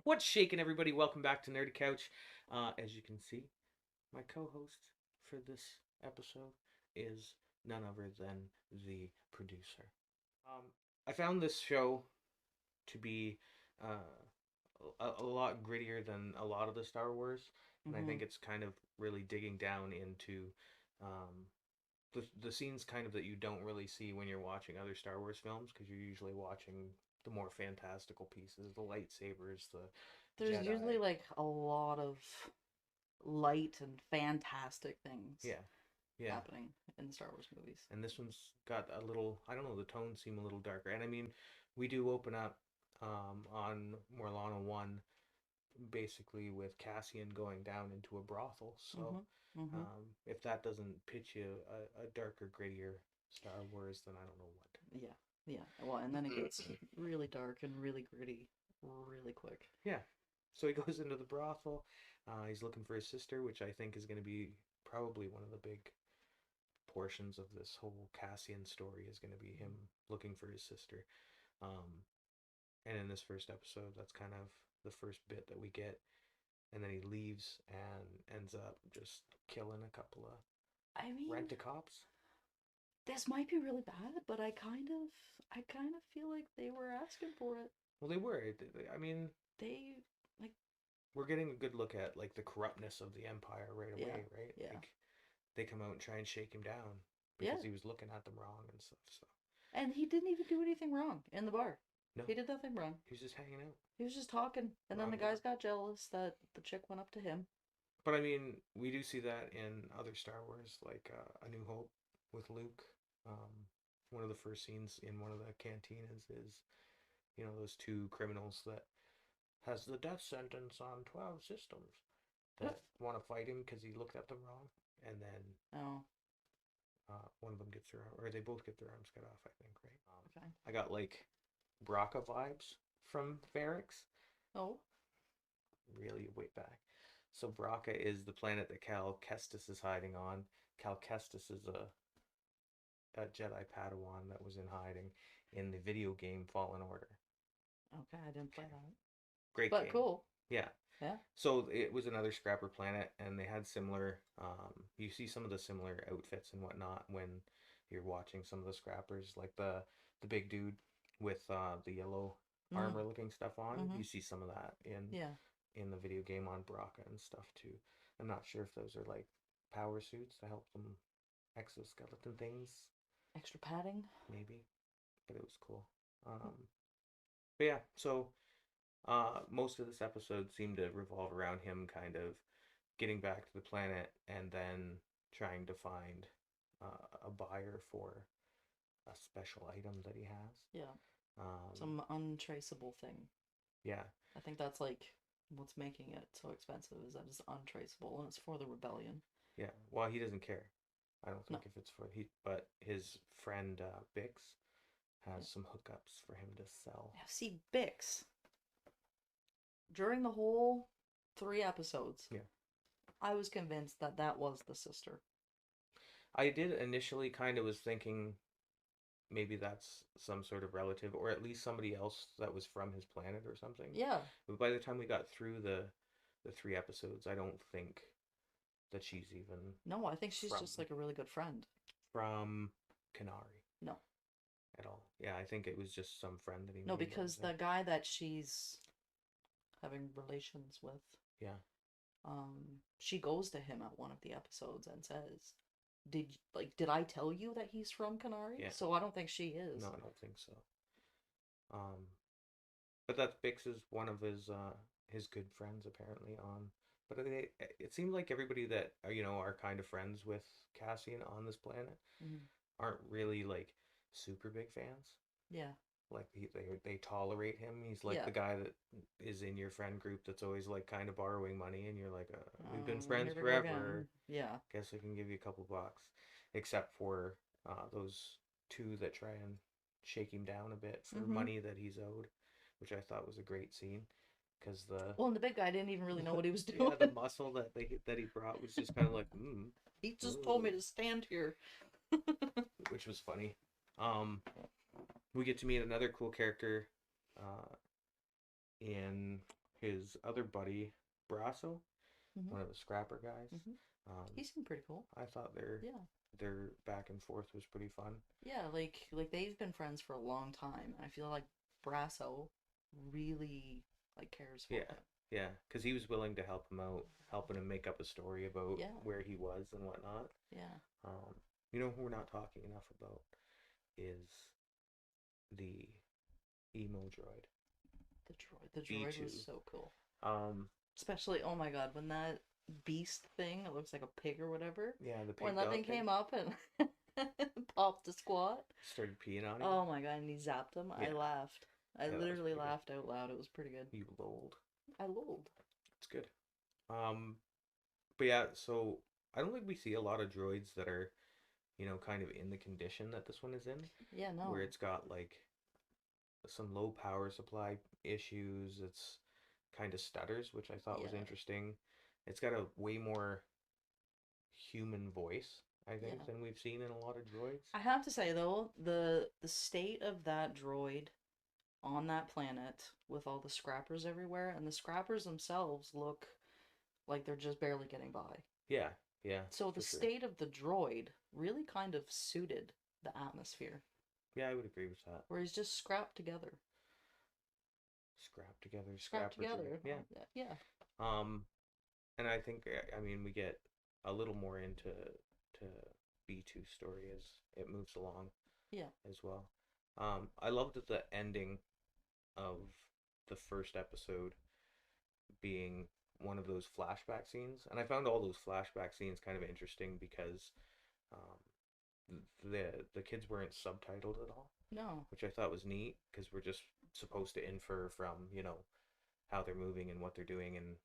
What's shaking, everybody? Welcome back to Nerdycouch. As you can see, my co-host for this episode is none other than the producer. Um, I found this show to be a lot grittier than a lot of the Star Wars, and I Mm-hmm. think it's kind of really digging down into um, the scenes kind of that you don't really see when you're watching other Star Wars films because you're usually watching the more fantastical pieces, the lightsabers, the There's usually Jedi. like a lot of light and fantastic things Yeah, yeah. happening in the Star Wars movies. And this one's got a little, I don't know, the tones seem a little darker. And I mean, we do open up on Morlana 1 basically with Cassian going down into a brothel. So Mm-hmm. Mm-hmm. if that doesn't pitch you a darker, grittier Star Wars, then I don't know what. Yeah. Yeah. Well, and then it gets really dark and really gritty really quick. Yeah. So he goes into the brothel. He's looking for his sister, which I think is going to be probably one of the big portions of this whole Cassian story is going to be him looking for his sister. Um, and in this first episode, that's kind of the first bit that we get. And then he leaves and ends up just killing a couple of I mean, rent-a-cops. this might be really bad, but I kind of feel like they were asking for it. Well, they were. I mean, They like, we're getting a good look at like the corruptness of the Empire right yeah, away, right? yeah, Like they come out and try and shake him down yeah. because he was looking at them wrong and stuff. So And he didn't even do anything wrong in the bar. no, He did nothing wrong. he was just hanging out. He was just talking, and then the Rob, guys got jealous that the chick went up to him. but I mean, we do see that in other Star Wars, like A New Hope with Luke. One of the first scenes in one of the cantinas is, those two criminals that has the death sentence on 12 systems that want to fight him because he looked at them wrong, and then Oh, one of them gets their or they both get their arms cut off. I think, right? okay. I got like Braca vibes from Ferrix, Oh, really way back. So Braca is the planet that Cal Kestis is hiding on. Cal Kestis is a Jedi Padawan that was in hiding in the video game Fallen Order. okay. I didn't play Okay. that, Great but game. cool. Yeah. Yeah. So it was another scrapper planet, and they had similar. You see some of the similar outfits and whatnot when you're watching some of the scrappers, like the big dude with the yellow Mm. armor looking stuff on. Mhm. You see some of that Yeah. in the video game on Baraka and stuff too. I'm not sure if those are like power suits to help them exoskeleton things, Extra padding. maybe, but it was cool. But yeah, so most of this episode seemed to revolve around him kind of getting back to the planet and then trying to find a buyer for a special item that he has. Yeah. Um, Some untraceable thing. yeah, I think that's like what's making it so expensive is that it's untraceable and it's for the rebellion. yeah. Well, he doesn't care. I don't No. think if it's for but his friend Bix Yeah. has some hookups for him to sell. Now, see, Bix, during the whole 3 episodes, Yeah, I was convinced that that was the sister. I did initially kind of was thinking maybe that's some sort of relative or at least somebody else that was from his planet or something. Yeah. But by the time we got through the 3 episodes, I don't think that she's even No, I think she's from just like a really good friend. from Canary No. at all. Yeah, I think it was just some friend that he No, made that was because the there. guy that she's having relations with, Yeah. she goes to him at one of the episodes and says, did I tell you that he's from Canary?" Yeah. So I don't think she is. No, I don't think so. Um, but that's Bix is one of his good friends apparently on. But it seemed like everybody that are kind of friends with Cassian on this planet Mhm. aren't really like super big fans. Yeah. Like they tolerate him. He's like Yeah. the guy that is in your friend group that's always like kind of borrowing money, and you're like, we've been friends Here we go forever. again. Yeah. Guess I can give you a couple bucks, except for those two that try and shake him down a bit for Mm-hmm. money that he's owed, which I thought was a great scene, because the Well, and the big guy didn't even really know what he was doing. yeah, the muscle that he brought was just kind of like He just told me ooh, to stand here. which was funny. Um, we get to meet another cool character, in his other buddy, Brasso, Hmm. one of the scrapper guys. Hmm. Um, He seemed pretty cool. I thought Yeah. their back and forth was pretty fun. Yeah, like they've been friends for a long time, and I feel like Brasso really like cares for Yeah, him. yeah, because he was willing to help him out, helping him make up a story about Yeah, where he was and whatnot. yeah. Um, you know who we're not talking enough about is the emo droid The droid was B2. so cool. Um, Especially, oh my god, when that beast thing, it looks like a pig or whatever, yeah, the when pig that thing dog thing. came up and popped a squat. Started peeing on him. Oh my god, and he zapped him. I Yeah, laughed. I yeah, that was literally pretty good. laughed out loud. It was pretty good. You lolled. I lolled. It's good. Um, but yeah, so I don't think we see a lot of droids that are, kind of in the condition that this one is in, Yeah, where no. it's got like some low power supply issues. It's kind of stutters, which I thought was Yeah, interesting. It's got a way more human voice, I think, yeah. than we've seen in a lot of droids. I have to say though, the state of that droid on that planet with all the scrappers everywhere, and the scrappers themselves look like they're just barely getting by. Yeah, yeah, So the for sure. state of the droid really kind of suited the atmosphere, Yeah, I would agree with that. where he's just scrapped together. Scrap together, Scrapped scrapper droid. together. Yeah. Yeah. Um, and I think I mean we get a little more into to B2 story as it moves along Yeah. as well. I loved the ending of the first episode being one of those flashback scenes, and I found all those flashback scenes kind of interesting because the kids weren't subtitled at all, No. which I thought was neat because we're just supposed to infer from how they're moving and what they're doing and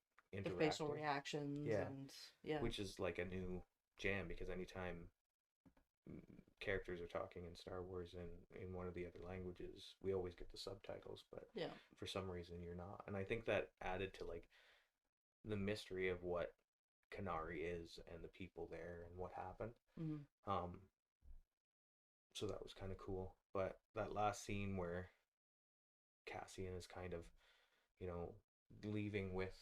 The facial interacting. reactions Yeah, and yeah. which is like a new jam because anytime characters are talking in Star Wars and in one of the other languages, we always get the subtitles, but Yeah. for some reason you're not. And I think that added to like the mystery of what Canary is and the people there and what happened. Hmm. Um, so that was kind of cool. But that last scene where Cassian is kind of, you know, leaving with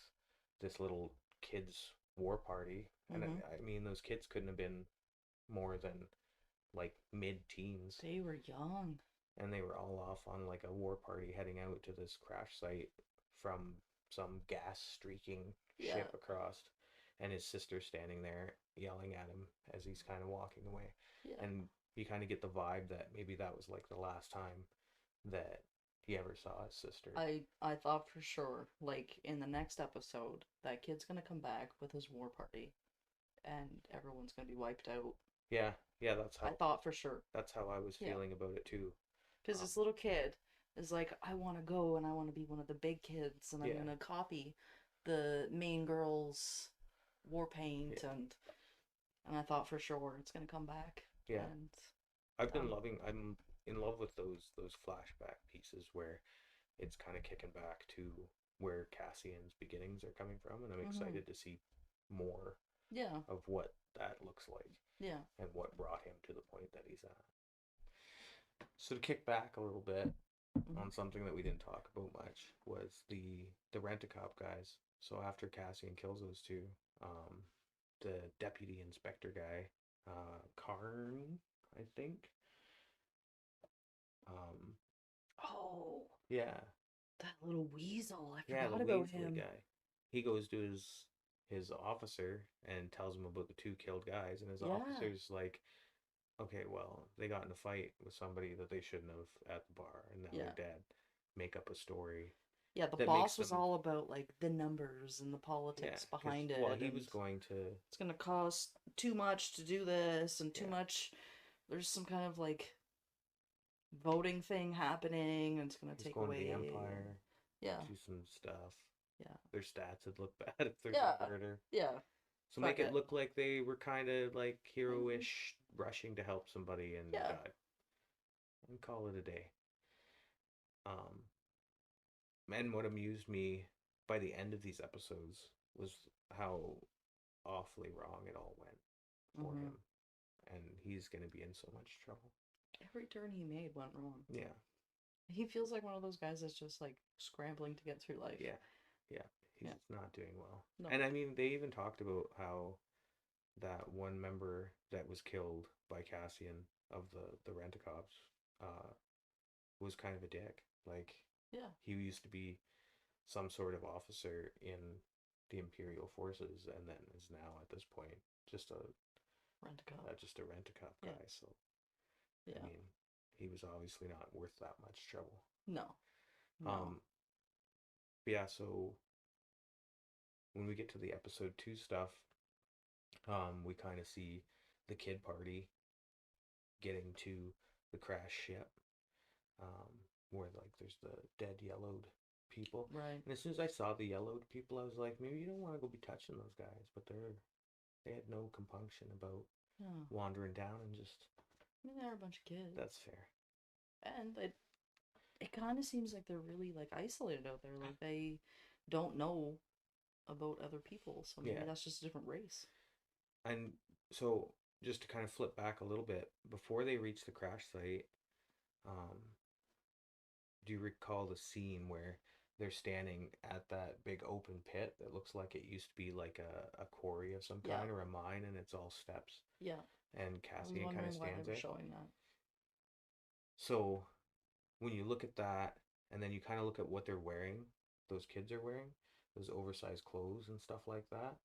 this little kids' war party, and Hmm. I mean, those kids couldn't have been more than like mid-teens, They were young. and they were all off on like a war party heading out to this crash site from some gas streaking Yeah. ship across, and his sister standing there yelling at him as he's kind of walking away. Yeah. And you kind of get the vibe that maybe that was like the last time that he ever saw his sister. I thought for sure, like in the next episode, that kid's gonna come back with his war party, and everyone's gonna be wiped out. Yeah, yeah, I thought for sure. that's how I was Yeah, feeling about it too. because Um, this little kid is like, I want to go and I want to be one of the big kids, and I'm yeah, gonna copy the main girl's war paint, yeah, and I thought for sure it's gonna come back, yeah. and um, I'm in love with those flashback pieces where it's kind of kicking back to where Cassian's beginnings are coming from, and I'm mhm. excited to see more Yeah, of what that looks like yeah, and what brought him to the point that he's at. So to kick back a little bit mhm. on something that we didn't talk about much was the rent-a-cop guys. So after Cassian kills those two, um, the deputy inspector guy, Karn, I think. Um, Oh, yeah, that little weasel! I yeah, the forgot about Weasley him. guy. He goes to his officer and tells him about the two killed guys, and his Yeah, officer's like, okay, well, they got in a fight with somebody that they shouldn't have at the bar, and now yeah. they're dead. Make up a story Yeah, the that makes boss was them, all about like the numbers and the yeah, politics because behind well, it, he and was going to, it's gonna cost too much to do this and too yeah, much. There's some kind of like voting thing happening, and it's gonna he's take going to the away. And Empire, yeah, do some stuff. yeah, Their stats would look bad if there's yeah, a murder. yeah. So make Fuck it it. look like they were kind of like Mhm. hero-ish, rushing to help somebody and Yeah. died, and call it a day. Um, and what amused me by the end of these episodes was how awfully wrong it all went for Hmm. him, and he's gonna be in so much trouble. Every turn he made went wrong. Yeah, He feels like one of those guys that's just like scrambling to get through life. yeah, Yeah, he's Yeah. not doing well. No. And I mean, they even talked about how that one member that was killed by Cassian of the Rent-A-Cops was kind of a dick. Like, Yeah. he used to be some sort of officer in the Imperial forces, and then is now at this point just a Rent-A-Cop. just a Rent-A-Cop Yeah. guy. So Yeah. I mean, he was obviously not worth that much trouble. No. No. Yeah. So when we get to the episode 2 stuff, we kind of see the kid party getting to the crash ship, where like there's the dead yellowed people. Right. And as soon as I saw the yellowed people, I was like, maybe you don't want to go be touching those guys, but they had no compunction about wandering down and just. I mean, they're a bunch of kids. That's fair. And it kind of seems like they're really like isolated out there. Like they don't know about other people, so maybe that's just a different race. And so, just to kind of flip back a little bit, before they reach the crash site, do you recall the scene where they're standing at that big open pit that looks like it used to be like a quarry of some kind or a mine, and it's all steps? Yeah. And Cassian kind of stands there. Showing that. So, when you look at that, and then you kind of look at what they're wearing, those kids are wearing, those oversized clothes and stuff like that,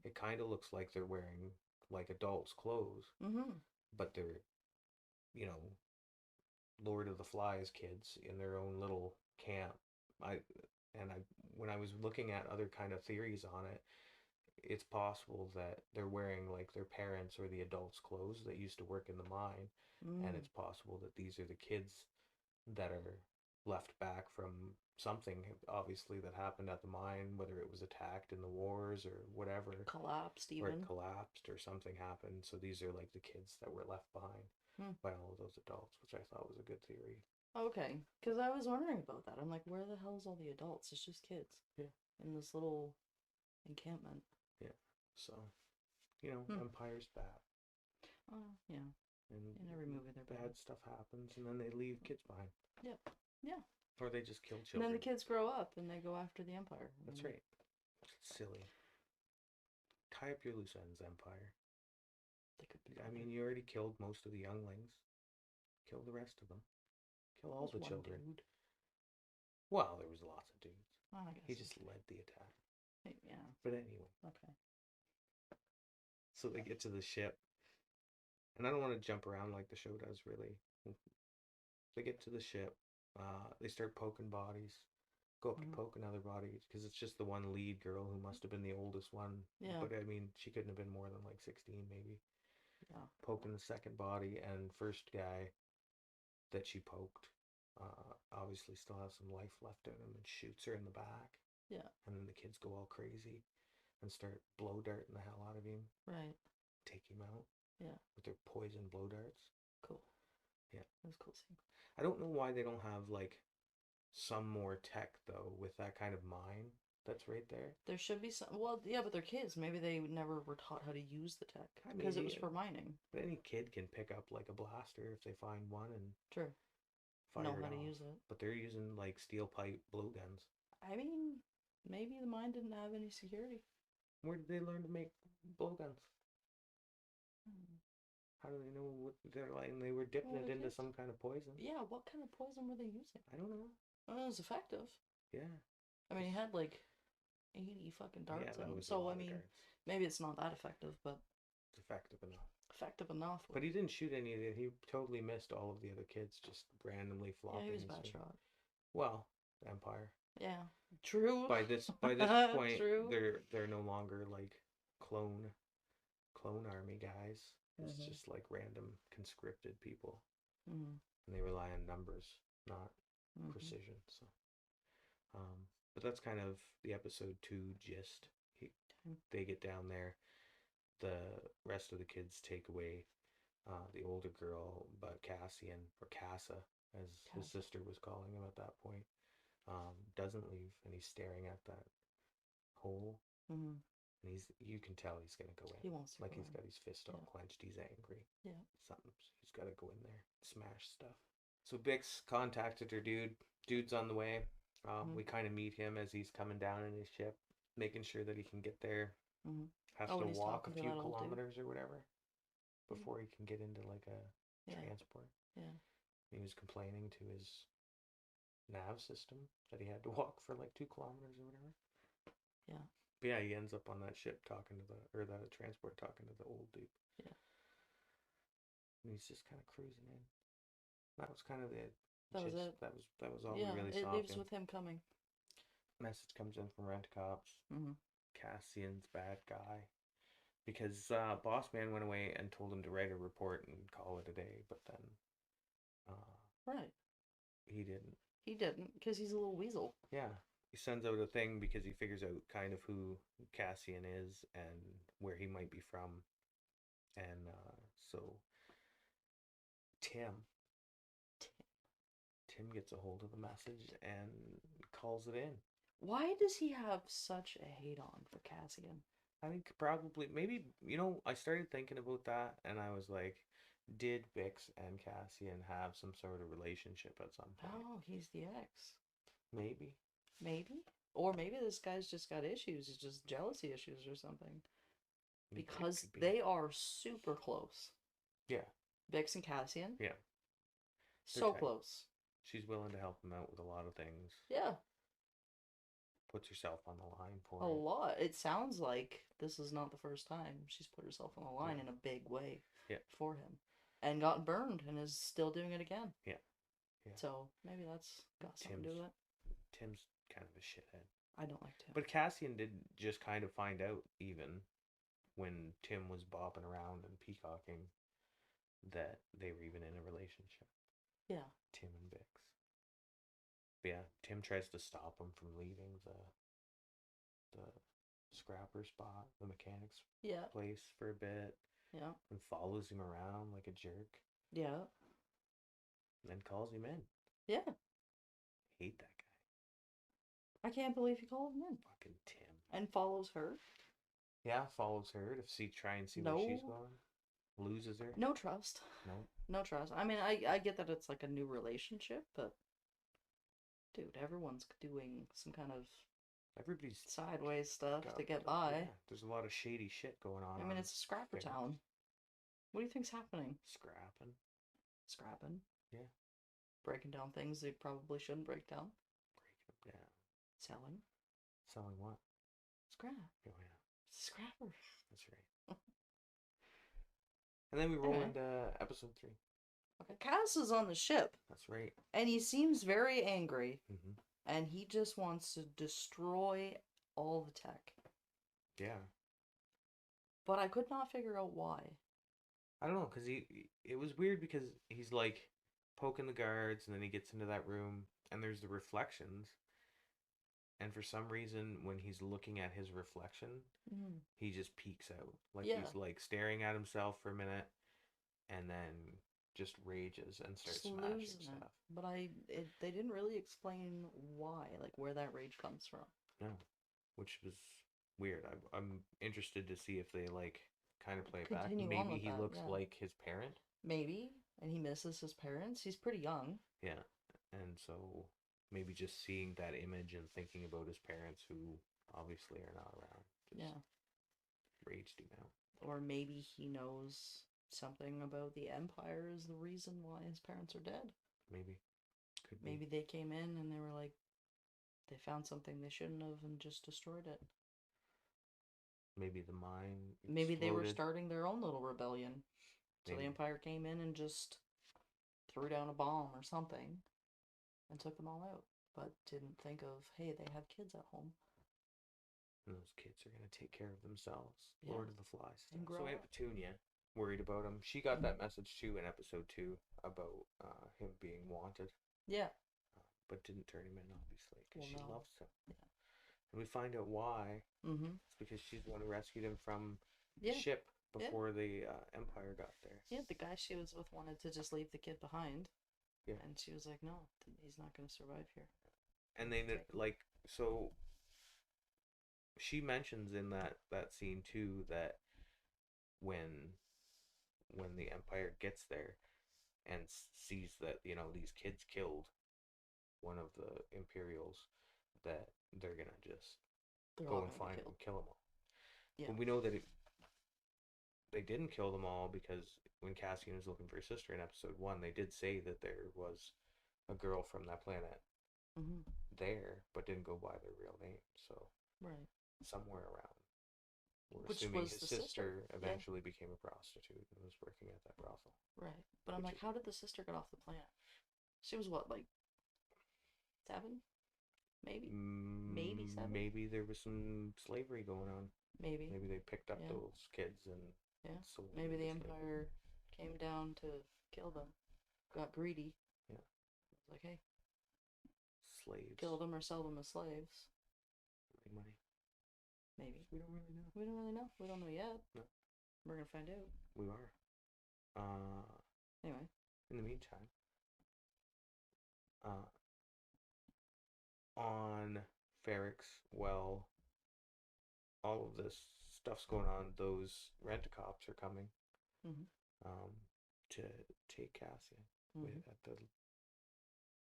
it kind of looks like they're wearing like adults' clothes, but they're, you know, Lord of the Flies kids in their own little camp. When I was looking at other kind of theories on it, it's possible that they're wearing like their parents or the adults' clothes that used to work in the mine, and it's possible that these are the kids that are left back from something obviously that happened at the mine, whether it was attacked in the wars or whatever, collapsed even, or it collapsed or something happened. So these are like the kids that were left behind by all of those adults, which I thought was a good theory. Okay, because I was wondering about that. I'm like, where the hell is all the adults? It's just kids. Yeah. In this little encampment. Yeah. So, Empire's bad. Yeah. And in every movie they're bad stuff happens, and then they leave kids behind. Yep. Yeah. Or they just kill children. And then the kids grow up and they go after the Empire. That's right. Silly. Tie up your loose ends, Empire. They could be. I mean, you already killed most of the younglings. Kill the rest of them. Kill all the children. Dude. Well, there was lots of dudes. Oh, I guess he just led the attack. Yeah. But anyway. Okay. So they get to the ship. And I don't want to jump around like the show does, really. They get to the ship. They start poking bodies. Go up to poking other bodies. Because it's just the one lead girl who must have been the oldest one. Yeah. But I mean, she couldn't have been more than like 16, maybe. Yeah. Poking the second body. And first guy that she poked obviously still has some life left in him and shoots her in the back. Yeah. And then the kids go all crazy and start blow darting the hell out of him. Right. Take him out. Yeah. With their poison blow darts. Cool. Yeah. That was cool scene. I don't know why they don't have like some more tech though with that kind of mine that's right there. There should be some. Well, yeah, but they're kids. Maybe they never were taught how to use the tech because it was for mining. But any kid can pick up like a blaster if they find one and know how to use it. But they're using like steel pipe blowguns. I mean, maybe the mine didn't have any security. Where did they learn to make blowguns? How do they know what they're like? They were dipping it into some kind of poison. Yeah, what kind of poison were they using? I don't know. Well, it was effective. Yeah. I mean, he had like 80 fucking darts in him. So, I mean, maybe it's not that effective, but... It's effective enough. Effective enough. But he didn't shoot any of it. He totally missed all of the other kids, just randomly flopping. Yeah, he was a bad shot. Well, Empire. Yeah. True. By this point, they're no longer like clone army guys. It's just like random conscripted people, and they rely on numbers, not precision. So, but that's kind of the episode 2 gist. They get down there. The rest of the kids take away the older girl, but Cassian, or Cassa, as his sister was calling him at that point, doesn't leave, and he's staring at that hole. And you can tell he's gonna go in. He wants to. Like he's got his fist all clenched. He's angry. Yeah. He's got to go in there, smash stuff. So Bix contacted her dude. Dude's on the way. Mhm. We kind of meet him as he's coming down in his ship, making sure that he can get there. Mhm. Has Oh, to and he's walk a talking to few that old dude. kilometers or whatever Yeah. before he can get into like a Yeah. transport. Yeah. He was complaining to his nav system that he had to walk for like 2 kilometers or whatever. Yeah. But yeah, he ends up on that ship talking to the transport talking to the old dude. Yeah. And he's just kind of cruising in. That was kind of the That was gist. it. That was all we Yeah. really It saw of leaves him. with him coming. Message comes in from Rent Cops. Mhm. Cassian's bad guy. Because Boss Man went away and told him to write a report and call it a day, but then uh, Right. he didn't. He didn't, because he's a little weasel. Yeah, he sends out a thing because he figures out kind of who Cassian is and where he might be from, and so Tim Tim gets a hold of the message and calls it in. Why does he have such a hate on for Cassian? I think probably maybe I started thinking about that and I was like, did Bix and Cassian have some sort of relationship at some point? Oh, he's the ex. Maybe. Maybe. Or maybe this guy's just got issues. It's just jealousy issues or something. It Because could be. they are super close. Yeah. Vix and Cassian. Yeah. So tight. close. She's willing to help him out with a lot of things. Yeah. Puts herself on the line for A it. lot. It sounds like this is not the first time she's put herself on the line in a big way for him. And gotten burned and is still doing it again. Yeah. Yeah. So maybe that's got something to do with it. Tim's kind of a shithead. I don't like Tim. But Cassian did just kind of find out even when Tim was bopping around and peacocking that they were even in a relationship. Yeah. Tim and Bix. But yeah, Tim tries to stop him from leaving the scrapper spot, the mechanic's place for a bit. Yeah. And follows him around like a jerk. Yeah. And then calls him in. Yeah. Hate that guy. I can't believe he called him in. Fucking Tim. And follows her. Yeah, follows her to try and see where she's going. Loses her. No trust. No. No trust. I mean, I get that it's like a new relationship, but dude, everyone's doing some kind of everybody's sideways stuff to get by. Yeah, there's a lot of shady shit going on. I mean, it's a scrapper town. What do you think's happening? Scrapping. Yeah. Breaking down things they probably shouldn't break down. Breaking them down. Selling. Selling what? Scrap. Oh yeah. Scrapper. That's right. And then we roll into episode 3. Okay, Cass is on the ship. That's right. And he seems very angry. Mm-hmm. And he just wants to destroy all the tech. Yeah. But I could not figure out why. I don't know, because it was weird because he's like poking the guards and then he gets into that room and there's the reflections. And for some reason, when he's looking at his reflection, he just peeks out. Like he's like staring at himself for a minute and then just rages and starts smashing stuff. But they didn't really explain why, like where that rage comes from. No, which was weird. I'm interested to see if they like kind of play it back. Maybe he looks like his parent. Maybe, and he misses his parents. He's pretty young. Yeah, and so maybe just seeing that image and thinking about his parents who obviously are not around. Just raged him out. Or maybe he knows something about the Empire is the reason why his parents are dead. Maybe. Could be. Maybe they came in and they were like, they found something they shouldn't have and just destroyed it. Maybe the mine exploded. Maybe they were starting their own little rebellion. So the Empire came in and just threw down a bomb or something and took them all out. But didn't think of, hey, they have kids at home. And those kids are going to take care of themselves. Yeah. Lord of the Flies. So we have Petunia worried about him. She got that message too in episode 2 about him being wanted. Yeah. But didn't turn him in, obviously, because she loves him. Yeah. And we find out why. Mm-hmm. It's because she's the one who rescued him from the ship before the Empire got there. Yeah, the guy she was with wanted to just leave the kid behind. Yeah. And she was like, no, he's not going to survive here. And they, so she mentions in that scene, too, that when the Empire gets there and sees that, these kids killed one of the Imperials, that they're gonna just They're go all and gonna be find them killed. and kill them all. Yeah. But we know that they didn't kill them all because when Cassian was looking for his sister in episode 1, they did say that there was a girl from that planet Mm-hmm. there, but didn't go by their real name. So Right. somewhere around, we're Which assuming was his the sister Yeah. eventually became a prostitute and was working at that brothel. Right. But I'm Which like, how did the sister get off the planet? She was what, like 7? Maybe? Maybe 7? Maybe there was some slavery going on. Maybe. Maybe they picked up Yeah. those kids and Yeah. sold them Maybe the into slavery. Empire came down to kill them. Got greedy. Yeah. It's like, hey, Slaves. kill them or sell them as slaves. Make money. Maybe. We don't really know. We don't really know. We don't know yet. No. We're gonna find out. We are. Anyway. In the meantime, on Ferrick's well, all of this stuff's going on. Those rent-a-cops are coming Mm-hmm. to take Cassian Mm-hmm. at the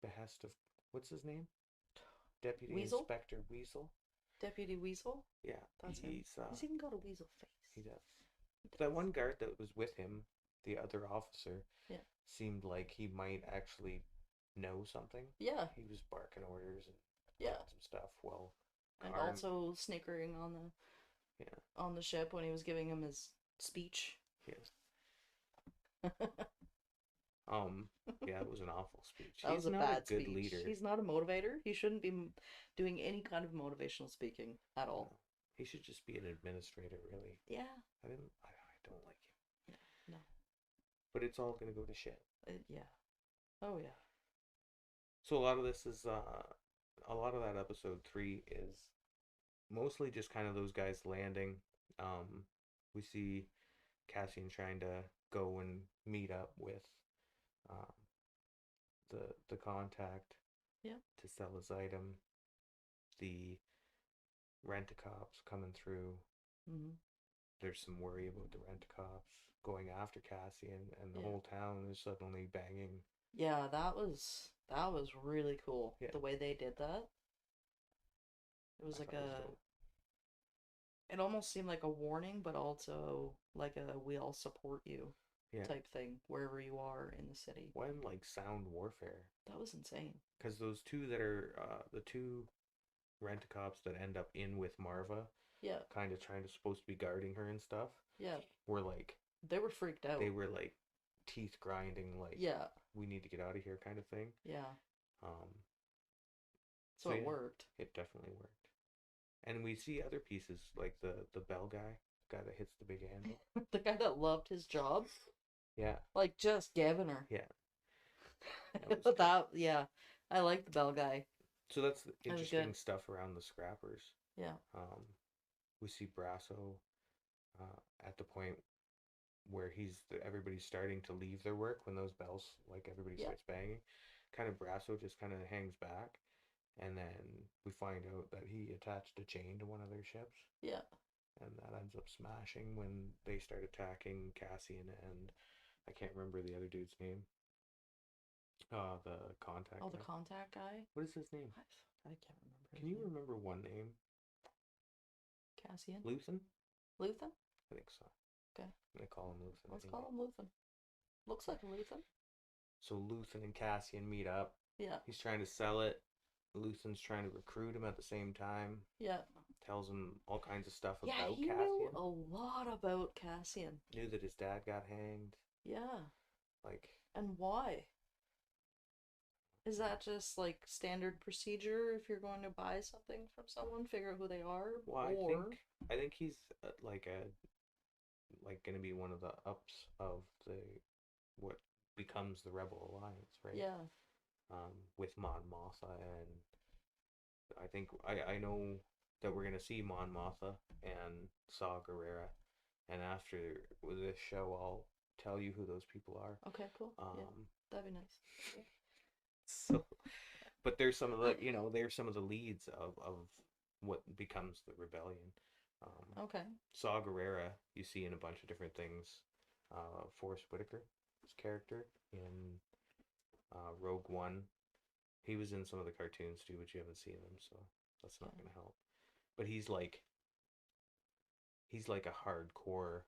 behest of, what's his name? Deputy Weasel? Inspector Weasel. Deputy Weasel? Yeah, That's him. he's He's even got a weasel face. he does. That one guard that was with him, the other officer, Yeah. seemed like he might actually know something. Yeah. He was barking orders and Yeah. some stuff. Well, And Karn- also snickering on the ship when he was giving him his speech. Yes. Yeah, it was an awful speech. That was He's a not bad a good speech. leader. He's not a motivator. He shouldn't be doing any kind of motivational speaking at all. No. He should just be an administrator, really. Yeah. I don't like him. No. But it's all gonna go to shit. Yeah. Oh yeah. So a lot of this is a lot of that episode 3 is mostly just kind of those guys landing. We see Cassian trying to go and meet up with the contact. Yeah. To sell his item. The rent-a-cops coming through. Mm-hmm. There's some worry about the rent-a-cops going after Cassian, and the Yeah. whole town is suddenly banging. Yeah, that was really cool. Yeah. The way they did that. It was I like thought it was dope. it almost seemed like a warning, but also like a we all support you Yeah. type thing wherever you are in the city. When like sound warfare, That was insane. because those two that are the two rent-a-cops that end up in with Marva, Yeah. kind of trying to supposed to be guarding her and stuff, Yeah. were like They were freaked out. they were like teeth grinding, like Yeah. we need to get out of here kind of thing. Yeah. So it yeah, worked. It definitely worked. And we see other pieces like the bell guy that hits the big handle. The guy that loved his job, Yeah. like just giving her. Yeah. But yeah, I like the bell guy. So that's the That was interesting good. stuff around the scrappers. Yeah. We see Brasso at the point where everybody's starting to leave their work when those bells, like everybody Yeah. starts banging. Kind of Brasso just kind of hangs back, and then we find out that he attached a chain to one of their ships. Yeah. And that ends up smashing when they start attacking Cassian and I can't remember the other dude's name. The contact. Oh, the guy. contact guy? What is his name? I can't remember. Can you remember one name? Cassian? Luthen? Luthen? I think so. Okay. They call him Luthen. Let's anyway. call him Luthen. Looks like a Luthen. So Luthen and Cassian meet up. Yeah. He's trying to sell it. Luthen's trying to recruit him at the same time. Yeah. Tells him all kinds of stuff Yeah, about he Cassian. knew a lot about Cassian. Knew that his dad got hanged. Yeah. Like. And why? Is that just like standard procedure if you're going to buy something from someone, figure out who they are? Well, or... I think he's like going to be one of the ups of what becomes the Rebel Alliance, right? Yeah. With Mon Mothma, and I think I know that we're gonna see Mon Mothma and Saw Gerrera, and after this show, I'll tell you who those people are. Okay, cool. Yeah, that'd be nice. So, but there's some of the they're some of the leads of what becomes the rebellion. Okay. Saw Gerrera you see in a bunch of different things. Forrest Whitaker's character in Rogue One. He was in some of the cartoons too, but you haven't seen them, so That's not going to help. But he's like a hardcore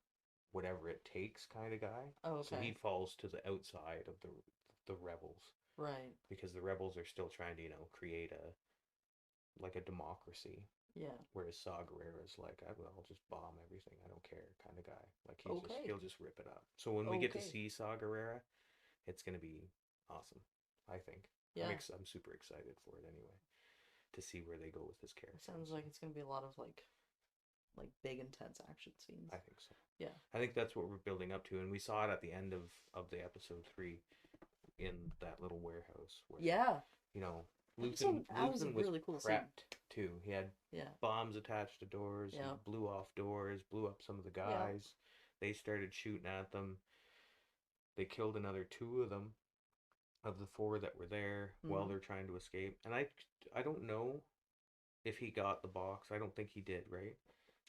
whatever it takes kind of guy. Oh, So he okay. falls to the outside of the rebels Right. because the rebels are still trying to, create a democracy. Yeah. Whereas Saw Gerrera's like, I'll just bomb everything. I don't care kind of guy. Like Okay. he'll just rip it up. So when we get to see Saw Gerrera, it's gonna be awesome. I think. Yeah. I'm super excited for it anyway. To see where they go with this character. It sounds like it's gonna be a lot of like big intense action scenes. I think so. Yeah. I think that's what we're building up to, and we saw it at the end of the episode 3 in that little warehouse where Luthen was a really cool prepped too. He had Yeah. bombs attached to doors. Yeah. He blew off doors, blew up some of the guys. They started shooting at them. They killed another 2 of them, of the 4 that were there while they're trying to escape. And I don't know if he got the box. I don't think he did, right?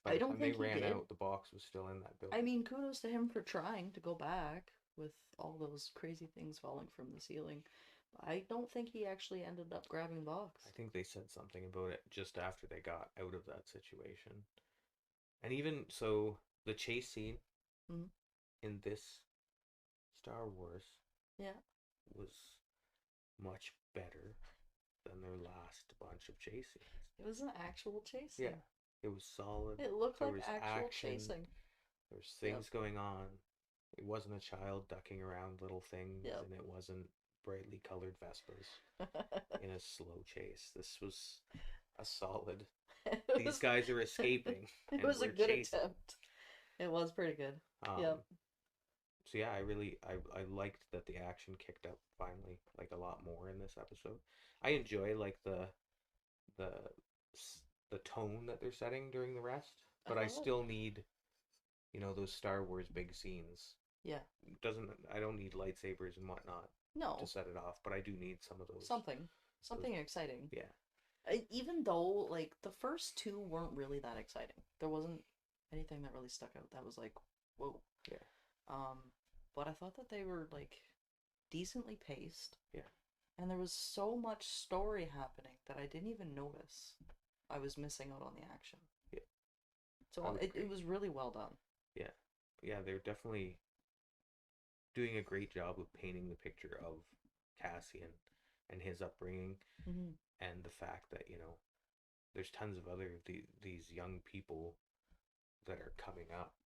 By the time they ran out, the box was still in that building. I mean, kudos to him for trying to go back with all those crazy things falling from the ceiling. I don't think he actually ended up grabbing the box. I think they said something about it just after they got out of that situation. And even so, the chase scene in this Star Wars was much better than their last bunch of chase scenes. It was an actual chase scene. Yeah, it was solid. It looked like actual chasing. There was things going on. It wasn't a child ducking around little things, and it wasn't brightly colored Vespas in a slow chase. This was a solid. These guys are escaping. It was a good attempt. It was pretty good. So yeah, I liked that the action kicked up finally, like a lot more in this episode. I enjoy like the tone that they're setting during the rest, but I still need, those Star Wars big scenes. Yeah. I don't need lightsabers and whatnot. No. To set it off, but I do need some of those. Something exciting. Yeah. Even though like the first 2 weren't really that exciting. There wasn't anything that really stuck out that was like, whoa. Yeah. But I thought that they were like decently paced. Yeah. And there was so much story happening that I didn't even notice I was missing out on the action. Yeah. So it was really well done. Yeah. Yeah, they're definitely doing a great job of painting the picture of Cassian and his upbringing, and the fact that there's tons of other these young people that are coming up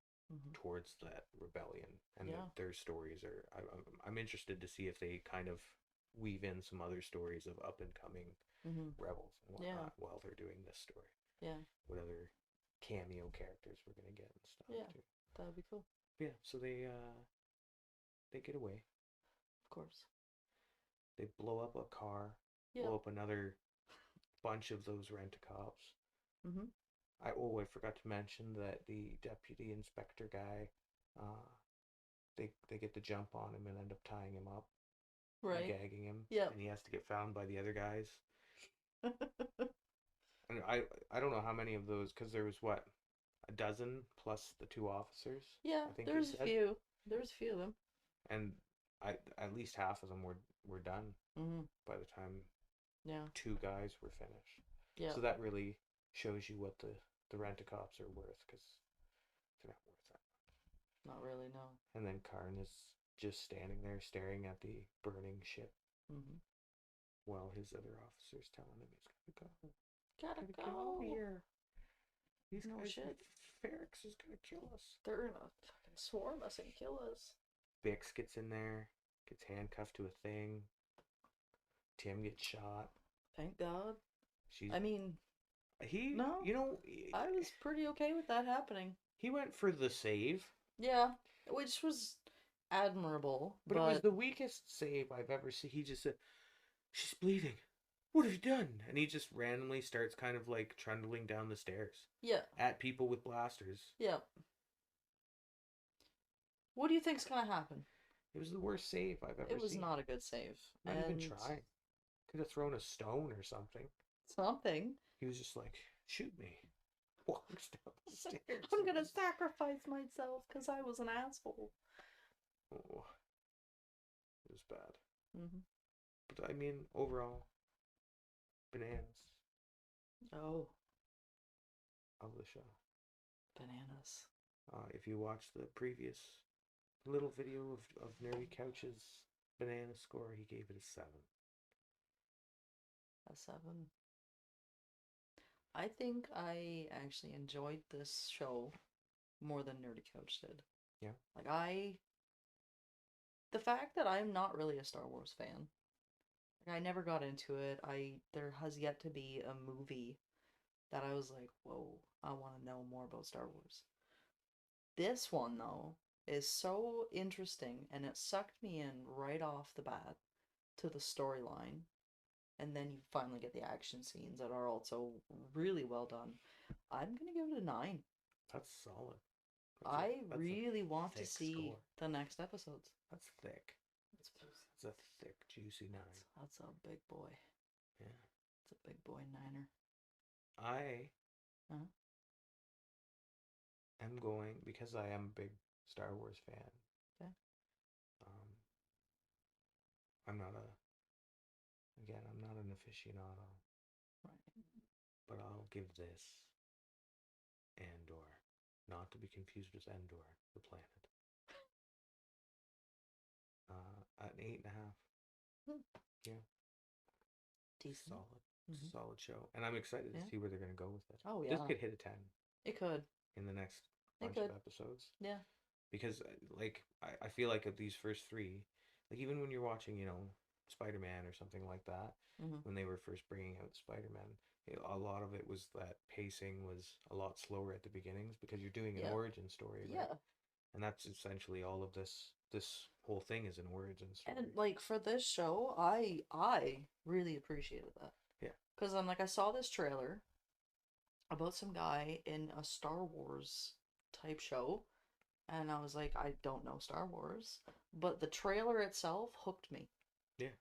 towards that rebellion, and their stories are. I'm interested to see if they kind of weave in some other stories of up and coming rebels and whatnot while they're doing this story. Yeah. What other cameo characters we're gonna get and stuff. Yeah, too. that would be cool. Yeah, so they get away. Of course. They blow up a car. Yeah. Blow up another bunch of those rent-a-cops. I forgot to mention that the deputy inspector guy, they get to jump on him and end up tying him up, right? And gagging him. Yeah. And he has to get found by the other guys. And I don't know how many of those, because there was what, a dozen plus the 2 officers. Yeah, I think there's a few. There's a few of them. And at least half of them were done by the time 2 guys were finished. Yeah. So that really shows you what the rent-a-cops are worth, because they're not worth that much. Not really, no. And then Karn is just standing there staring at the burning ship while his other officers telling him he's gotta go. Gotta get over here. These no guys, shit. Ferrex is gonna kill us. They're gonna fucking swarm us and kill us. Bix gets in there, gets handcuffed to a thing. Tim gets shot. Thank God. I was pretty okay with that happening. He went for the save. Yeah, which was admirable. But it was the weakest save I've ever seen. He just said, "She's bleeding. What have you done?" And he just randomly starts kind of like trundling down the stairs. Yeah. At people with blasters. Yeah. What do you think's gonna happen? It was the worst save I've ever seen. It was not a good save. Not even trying. Could have thrown a stone or something. Something. He was just like, "Shoot me." Walks down the stairs. I'm gonna sacrifice myself because I was an asshole. Oh. It was bad. But I mean, overall, bananas. Oh, of the show. bananas. If you watch the previous little video of Nerdy Couch's banana score, he gave it a 7. A 7. I think I actually enjoyed this show more than Nerdy Couch did. Yeah. Like, the fact that I'm not really a Star Wars fan, like, I never got into it. There has yet to be a movie that I was like, whoa, I want to know more about Star Wars. This one, though, is so interesting, and it sucked me in right off the bat to the storyline. And then you finally get the action scenes that are also really well done. I'm gonna give it a 9. That's solid. I That's really want to thick see score. the next episodes. That's thick. That's a thick, juicy 9. That's a big boy. Yeah. It's a big boy niner. I Uh-huh. am going, because I am a big Star Wars fan. Okay. I'm not an aficionado. Right. But I'll give this Andor, not to be confused with Endor, the planet. An 8.5. Yeah. Decent. Solid. Mhm. Solid show. And I'm excited to see where they're going to go with it. Oh, This yeah. could hit a 10 It could. in the next It bunch could. of episodes. Yeah. Because, like, I feel like of these first 3, like, even when you're watching, Spider-Man or something like that, when they were first bringing out Spider-Man, a lot of it was that pacing was a lot slower at the beginnings because you're doing an Yeah. origin story, right? Yeah. And that's essentially all of this whole thing is an origin story. And like for this show, I really appreciated that. Yeah. Because I'm like, I saw this trailer about some guy in a Star Wars type show, and I was like, I don't know Star Wars, but the trailer itself hooked me. Yeah.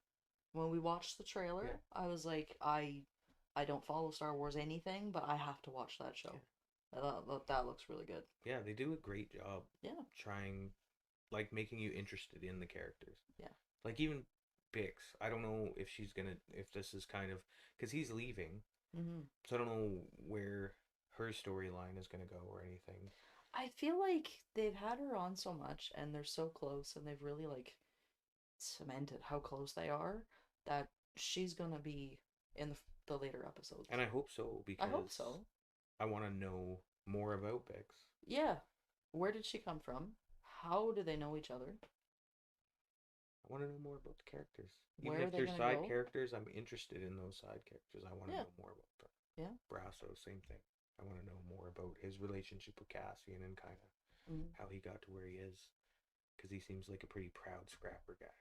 When we watched the trailer, Yeah. I was like, I don't follow Star Wars anything, but I have to watch that show. That looks really good. Yeah, they do a great job. Yeah. Trying, like, making you interested in the characters. Yeah. Like, even Bix, I don't know if this is kind of, because he's leaving, so I don't know where her storyline is going to go or anything. I feel like they've had her on so much, and they're so close, and they've really, like, cemented how close they are, that she's gonna be in the later episodes. And I hope so, because I hope so. I want to know more about Bix. Yeah. Where did she come from? How do they know each other? I want to know more about the characters. Where Even are if they they're gonna side go? characters, I'm interested in those side characters. I want to Yeah. know more about them. Yeah. Brasso, same thing. I want to know more about his relationship with Cassian and kind of how he got to where he is, because he seems like a pretty proud scrapper guy.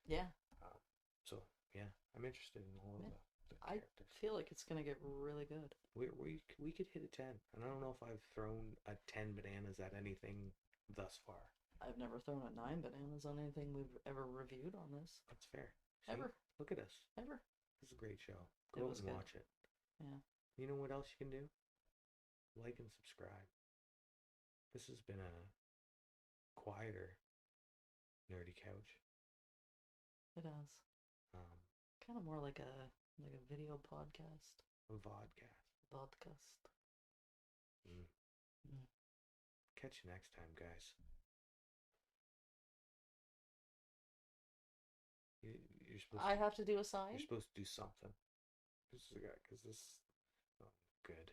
Yeah. So yeah, I'm interested in all of the characters. I feel like it's gonna get really good. We could hit a 10, and I don't know if I've thrown a 10 bananas at anything thus far. I've never thrown a 9 bananas on anything we've ever reviewed on this. That's fair. See? Ever. Look at us. Ever. This is a great show. Go out and watch it. Yeah. You know what else you can do? Like and subscribe. This has been a quieter Nerdy Couch. It has. Kind of more like a video podcast. A vodcast. Podcast. Catch you next time, guys. You're supposed. I have to do a sign. You're supposed to do something. This is a guy, because this. Oh, good.